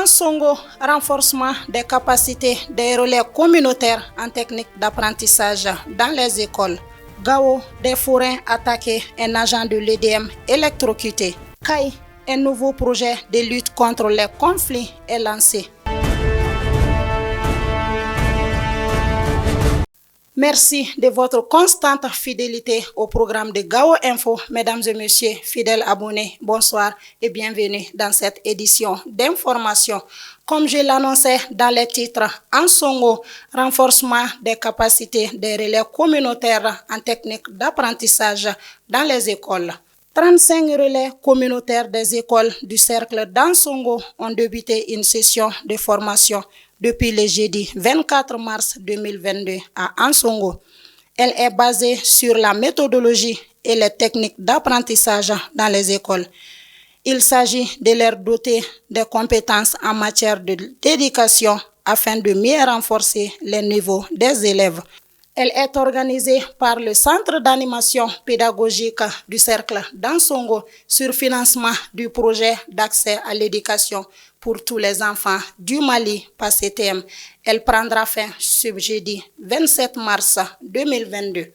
Songo, renforcement des capacités des relais communautaires en technique d'apprentissage dans les écoles. Gao, des forains attaqués, un agent de l'EDM électrocuté. Kai, un nouveau projet de lutte contre les conflits est lancé. Merci de votre constante fidélité au programme de Gao Info. Mesdames et messieurs, fidèles abonnés, bonsoir et bienvenue dans cette édition d'information. Comme je l'annonçais dans les titres, en Songo, renforcement des capacités des relais communautaires en technique d'apprentissage dans les écoles. 35 relais communautaires des écoles du cercle d'Ansongo ont débuté une session de formation depuis le jeudi 24 mars 2022 à Ansongo. Elle est basée sur la méthodologie et les techniques d'apprentissage dans les écoles. Il s'agit de leur doter de compétences en matière d'éducation afin de mieux renforcer les niveaux des élèves. Elle est organisée par le Centre d'animation pédagogique du Cercle d'Ansongo sur financement du projet d'accès à l'éducation pour tous les enfants du Mali, PACETM. Elle prendra fin ce jeudi 27 mars 2022.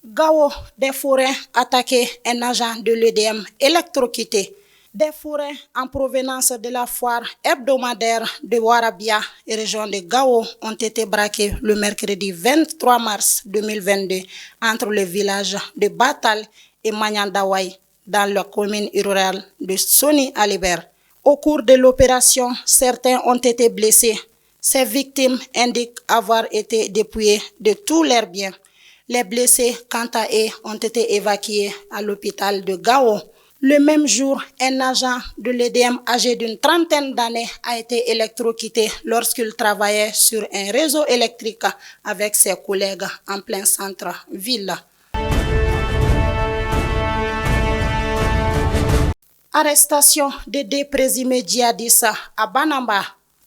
Gao, des forains attaqués, un agent de l'EDM électrocuté. Des forains en provenance de la foire hebdomadaire de Warabia et région de Gao ont été braqués le mercredi 23 mars 2022 entre le village de Batal et Magnandawai dans la commune rurale de Soni Alibert. Au cours de l'opération, certains ont été blessés. Ces victimes indiquent avoir été dépouillées de tous leurs biens. Les blessés, quant à eux, ont été évacués à l'hôpital de Gao. Le même jour, un agent de l'EDM âgé d'une trentaine d'années a été électrocuté lorsqu'il travaillait sur un réseau électrique avec ses collègues en plein centre-ville. Arrestation de deux présumés djihadistes à Banamba.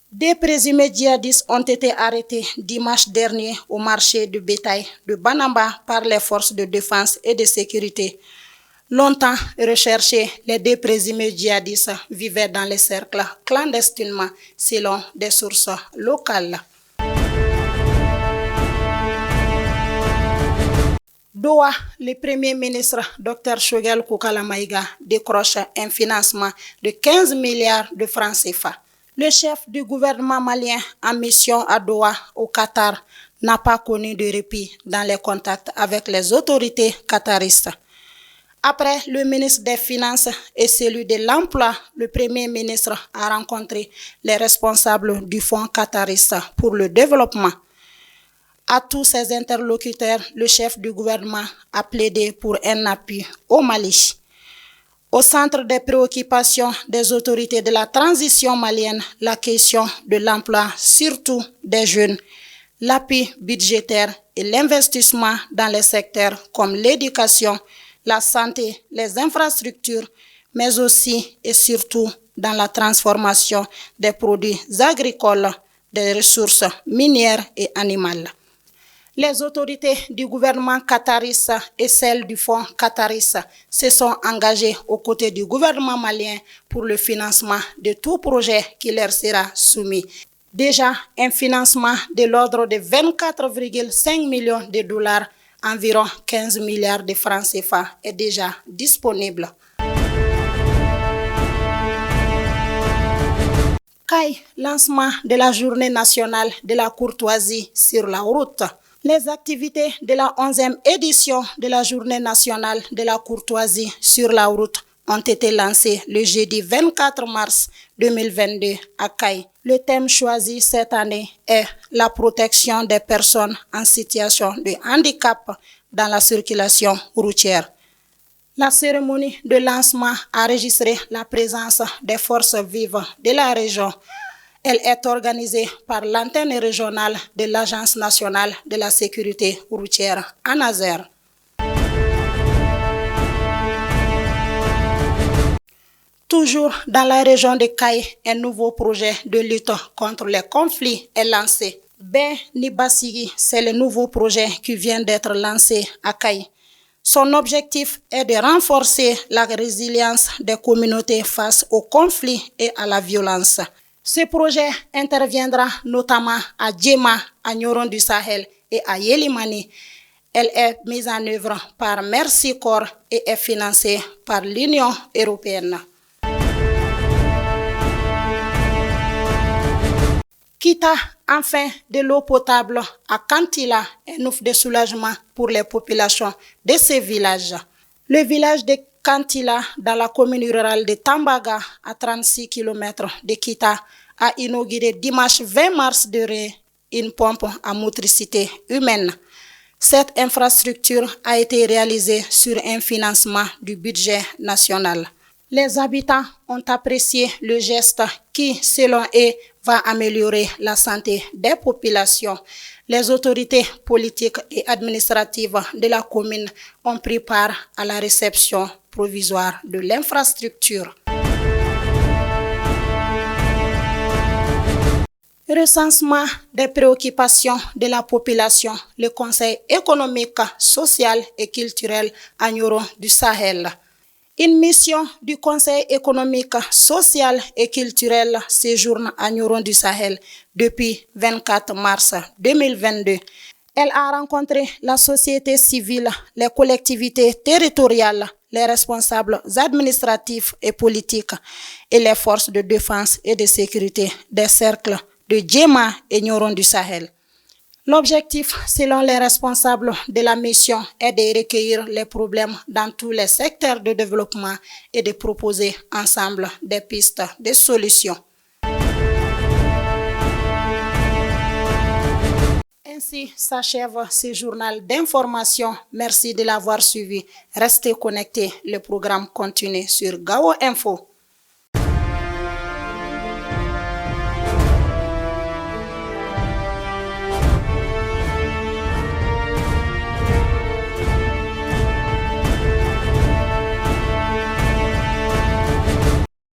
Deux présumés djihadistes ont été arrêtés dimanche dernier au marché de bétail de Banamba par les forces de défense et de sécurité. Longtemps recherchés, les deux présumés djihadistes vivaient dans les cercles clandestinement, selon des sources locales. Doha, le Premier ministre Dr Choguel Koukala Maïga décroche un financement de 15 milliards de francs CFA. Le chef du gouvernement malien en mission à Doha, au Qatar, n'a pas connu de répit dans les contacts avec les autorités qataristes. Après le ministre des Finances et celui de l'Emploi, le Premier ministre a rencontré les responsables du Fonds qatariste pour le développement. À tous ses interlocuteurs, le chef du gouvernement a plaidé pour un appui au Mali. Au centre des préoccupations des autorités de la transition malienne, la question de l'emploi, surtout des jeunes, l'appui budgétaire et l'investissement dans les secteurs comme l'éducation, la santé, les infrastructures, mais aussi et surtout dans la transformation des produits agricoles, des ressources minières et animales. Les autorités du gouvernement qatariste et celles du Fonds qatariste se sont engagées aux côtés du gouvernement malien pour le financement de tout projet qui leur sera soumis. Déjà, un financement de l'ordre de 24,5 millions de dollars, environ 15 milliards de francs CFA, est déjà disponible. Kai, lancement de la journée nationale de la courtoisie sur la route. Les activités de la 11e édition de la journée nationale de la courtoisie sur la route ont été lancées le jeudi 24 mars 2022 à Kai. Le thème choisi cette année est la protection des personnes en situation de handicap dans la circulation routière. La cérémonie de lancement a enregistré la présence des forces vives de la région. Elle est organisée par l'antenne régionale de l'Agence nationale de la sécurité routière, ANASER. Toujours dans la région de Kai, un nouveau projet de lutte contre les conflits est lancé. Ben Nibasigi, c'est le nouveau projet qui vient d'être lancé à Kai. Son objectif est de renforcer la résilience des communautés face aux conflits et à la violence. Ce projet interviendra notamment à Djema, à Nyoron du Sahel et à Yelimani. Elle est mise en œuvre par Mercy Corps et est financée par l'Union européenne. Kita enfin de l'eau potable à Kantila, un ouf de soulagement pour les populations de ce village. Le village de Kantila, dans la commune rurale de Tambaga, à 36 km de Kita, a inauguré dimanche 20 mars dernier une pompe à motricité humaine. Cette infrastructure a été réalisée sur un financement du budget national. Les habitants ont apprécié le geste qui, selon eux, va améliorer la santé des populations. Les autorités politiques et administratives de la commune ont pris part à la réception provisoire de l'infrastructure. Recensement des préoccupations de la population, le Conseil économique, social et culturel à Nyoron du Sahel. Une mission du Conseil économique, social et culturel séjourne à Nyoron du Sahel depuis 24 mars 2022. Elle a rencontré la société civile, les collectivités territoriales, les responsables administratifs et politiques et les forces de défense et de sécurité des cercles de Djema et Nyoron du Sahel. L'objectif, selon les responsables de la mission, est de recueillir les problèmes dans tous les secteurs de développement et de proposer ensemble des pistes de solutions. Ainsi s'achève ce journal d'information. Merci de l'avoir suivi. Restez connectés. Le programme continue sur Gao Info.